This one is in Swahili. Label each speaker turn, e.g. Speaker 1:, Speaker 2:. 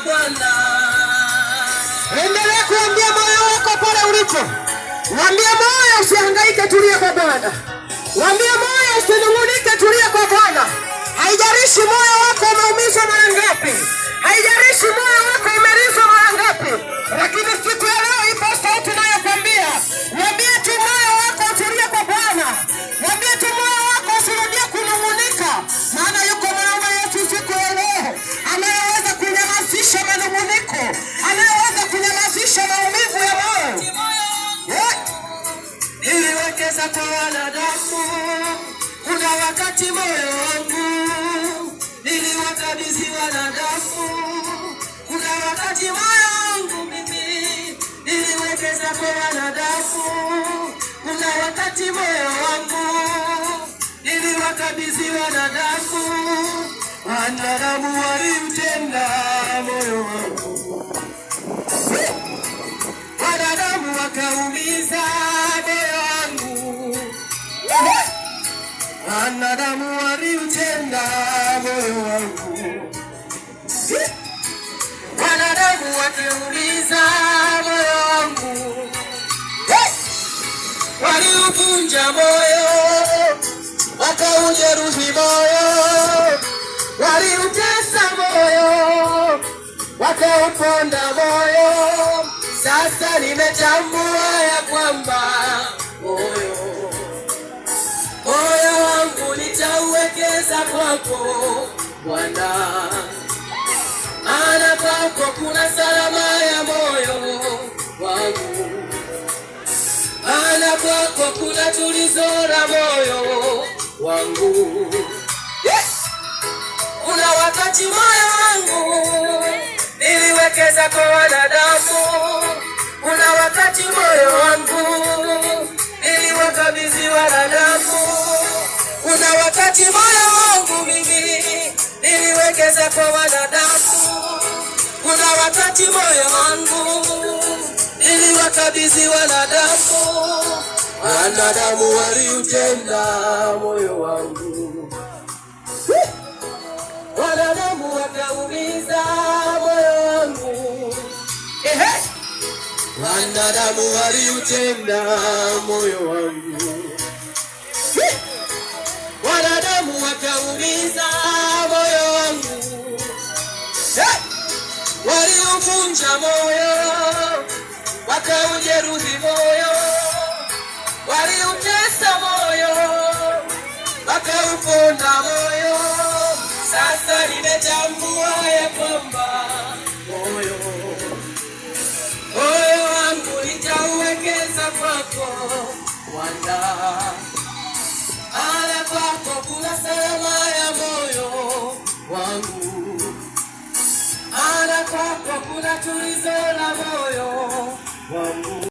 Speaker 1: Bwana. Endelea kuambia moyo wako pale ulipo. Mwambie moyo usihangaike, tulia kwa Bwana. Mwambie moyo usinung'unike, tulia kwa Bwana. Haijalishi moyo wako umeumizwa mara ngapi. Haijalishi moyo wako umelizwa mara ngapi. Lakini siku ya leo ipo sauti inayokwambia, mwambie tu moyo wako utulie kwa Bwana. Mwambie tu moyo wako usirudie kunung'unika. Maana yuko mwanaume Yesu siku ya leo anayeweza kunyamazisha manung'uniko, anayeweza kunyamazisha maumivu ya moyo. Niliwekeza kwa wanadamu, kuna wakati moyo wangu niliwakabidhi wanadamu, kuna wakati moyo wangu mimi niliwekeza kwa wanadamu, kuna wakati moyo wangu niliwakabidhi wanadamu. Wanadamu walimtenda moyo wangu, wanadamu wakaumiza moyo wangu, wanadamu walimtenda moyo wangu, wanadamu wakiumiza moyo wangu, waliuvunja moyo, wakaujeruhi moyo, waliutesa moyo, wakauponda moyo. Sasa nimetambua ya kwamba moyo wangu nitauwekeza kwako Bwana. Maana kwako kuna salama ya moyo wangu, maana kwako kuna tulizo la moyo wangu. Kuna wakati moyo wangu niliwekeza kwa wanadamu, kuna wakati moyo wangu niliwakabidhi wanadamu, kuna wakati moyo wangu mimi niliwekeza kwa wanadamu, kuna wakati moyo wangu niliwakabidhi wanadamu. Wanadamu waliutenda moyo wangu, wanadamu wakaumiza moyo wangu, wanadamu waliutenda moyo wangu, wanadamu wakaumiza moyo wangu, waliuvunja moyo, wakaujeruhi moyo, waliutesa moyo, wakauponda moyo. Sasa nimetambua ya kwamba moyo wangu nitauwekeza kwako Bwana. Maana kwako kuna salama ya moyo wangu, maana kwako kuna tulizo la moyo wangu.